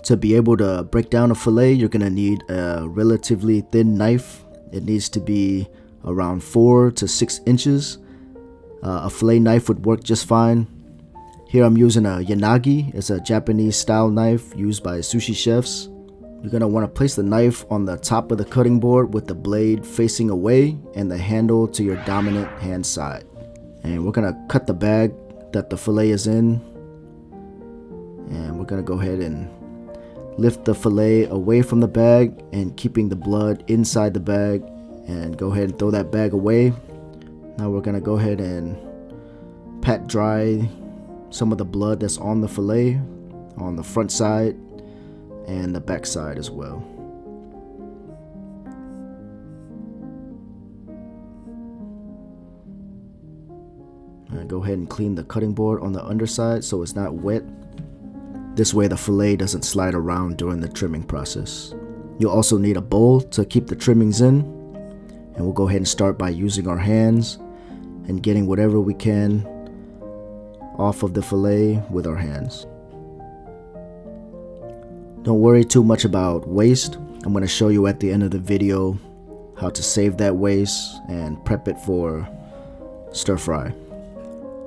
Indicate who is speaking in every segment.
Speaker 1: To be able to break down a fillet, you're gonna need a relatively thin knife. It needs to be around 4 to 6 inches. A fillet knife would work just fine. Here I'm using a yanagi. It's a Japanese style knife used by sushi chefs. You're gonna want to place the knife on the top of the cutting board with the blade facing away and the handle to your dominant hand side. And we're gonna cut the bag that the fillet is in. And we're gonna go ahead and lift the fillet away from the bag and keeping the blood inside the bag, and go ahead and throw that bag away. Now we're gonna go ahead and pat dry some of the blood that's on the fillet on the front side and the back side as well. And go ahead and clean the cutting board on the underside so it's not wet. This way the fillet doesn't slide around during the trimming process. You'll also need a bowl to keep the trimmings in, and we'll go ahead and start by using our hands and getting whatever we can off of the fillet with our hands. Don't worry too much about waste. I'm going to show you at the end of the video how to save that waste and prep it for stir fry.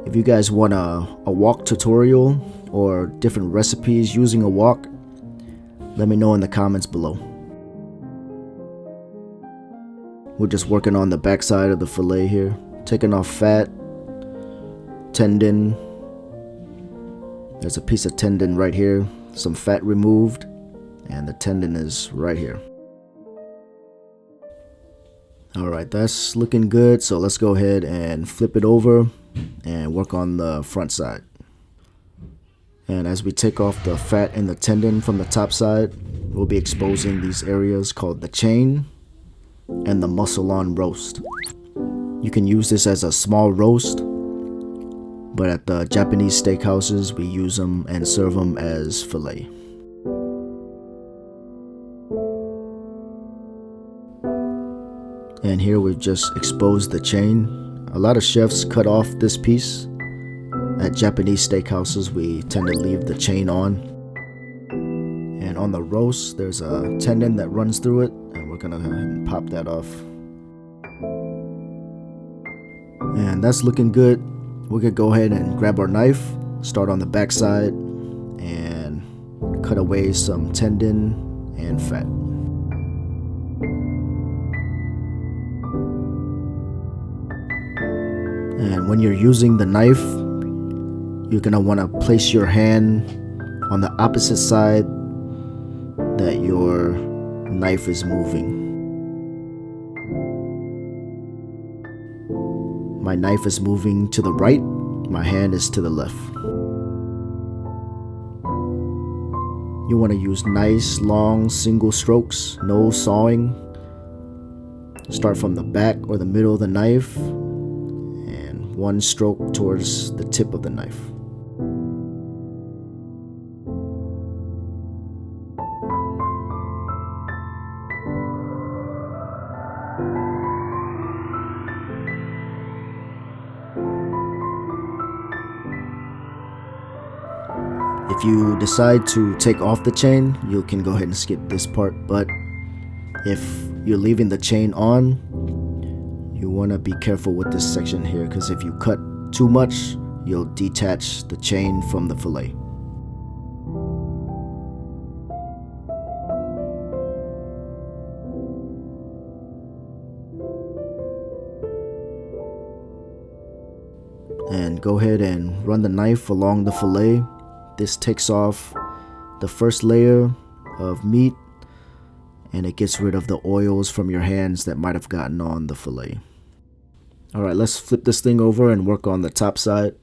Speaker 1: If you guys want a wok tutorial or different recipes using a wok, let me know in the comments below. We're just working on the back side of the fillet here, taking off fat, tendon. There's a piece of tendon right here, some fat removed, and the tendon is right here. Alright, that's looking good, so let's go ahead and flip it over and work on the front side. And as we take off the fat and the tendon from the top side, we'll be exposing these areas called the chain and the muscle on roast. You can use this as a small roast, but at the Japanese steakhouses we use them and serve them as fillet. And here we've just exposed the chain. A lot of chefs cut off this piece. At Japanese steakhouses we tend to leave the chain on. And on the roast there's a tendon that runs through it, and we're gonna pop that off. And that's looking good. We could go ahead and grab our knife, start on the back side, and cut away some tendon and fat. And when you're using the knife, you're gonna want to place your hand on the opposite side that your knife is moving. My knife is moving to the right, my hand is to the left. You want to use nice long single strokes, no sawing. Start from the back or the middle of the knife, and one stroke towards the tip of the knife. If you decide to take off the chain, you can go ahead and skip this part, but if you're leaving the chain on, you want to be careful with this section here, because if you cut too much, you'll detach the chain from the fillet. And go ahead and run the knife along the fillet. This takes off the first layer of meat, and it gets rid of the oils from your hands that might have gotten on the fillet. Alright, let's flip this thing over and work on the top side.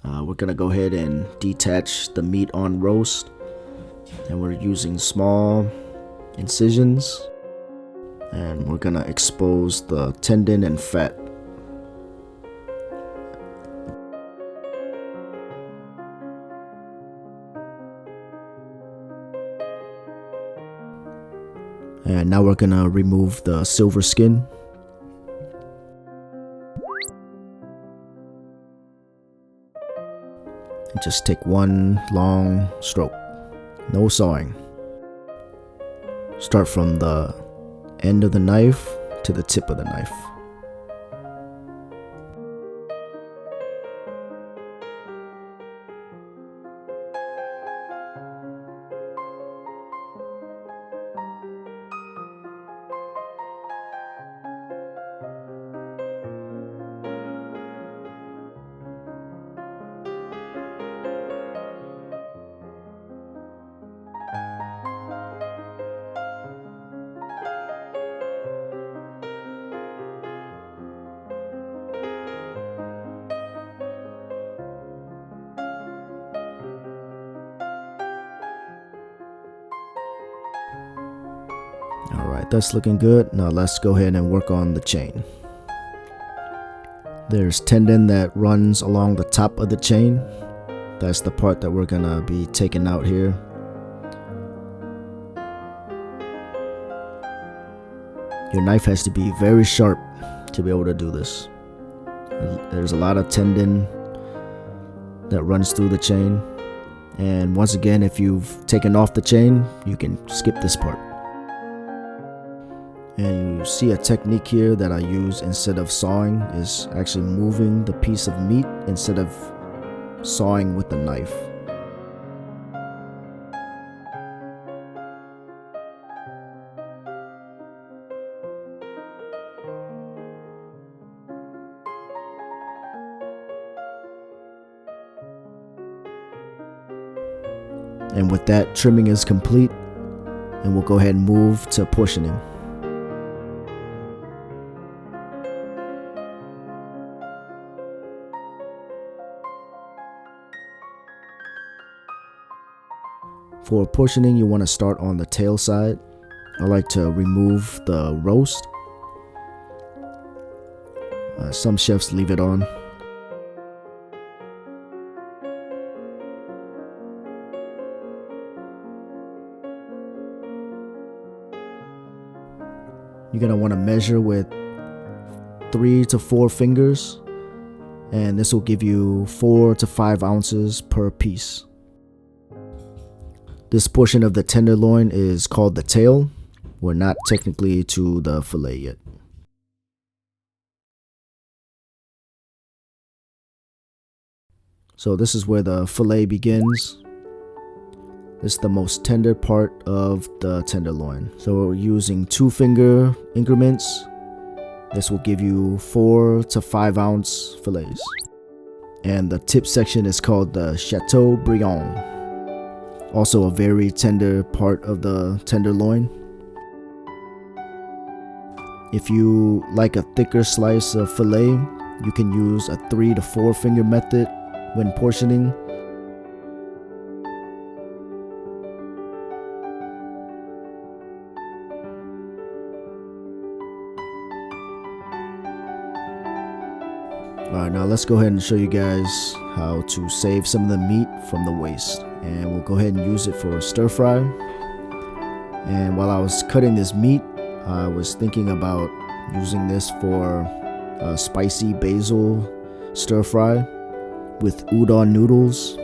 Speaker 1: We're gonna go ahead and detach the meat on roast, and we're using small incisions, and we're gonna expose the tendon and fat. And now we're gonna remove the silver skin. And just take one long stroke. No sawing. Start from the end of the knife to the tip of the knife. Alright, that's looking good. Now let's go ahead and work on the chain. There's tendon that runs along the top of the chain. That's the part that we're gonna be taking out here. Your knife has to be very sharp to be able to do this. There's a lot of tendon that runs through the chain. And once again, if you've taken off the chain, you can skip this part. And you see a technique here that I use instead of sawing is actually moving the piece of meat instead of sawing with the knife. And with that, trimming is complete, and we'll go ahead and move to portioning. For portioning, you want to start on the tail side. I like to remove the roast. Some chefs leave it on. You're going to want to measure with 3 to 4 fingers, and this will give you 4 to 5 ounces per piece. This portion of the tenderloin is called the tail. We're not technically to the fillet yet. So this is where the fillet begins. This is the most tender part of the tenderloin. So we're using 2-finger increments. This will give you 4 to 5 ounce fillets. And the tip section is called the Chateaubriand. Also a very tender part of the tenderloin. If you like a thicker slice of fillet, you can use a 3 to 4 finger method when portioning. Alright, now let's go ahead and show you guys how to save some of the meat from the waste. And we'll go ahead and use it for stir fry. And while I was cutting this meat, I was thinking about using this for a spicy basil stir fry with udon noodles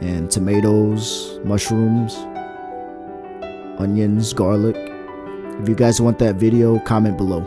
Speaker 1: and tomatoes, mushrooms, onions, garlic. If you guys want that video, comment below.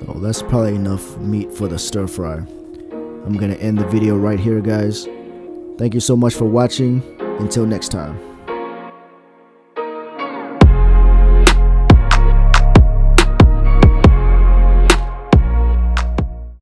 Speaker 1: So that's probably enough meat for the stir fry. I'm gonna end the video right here, guys. Thank you so much for watching. Until next time.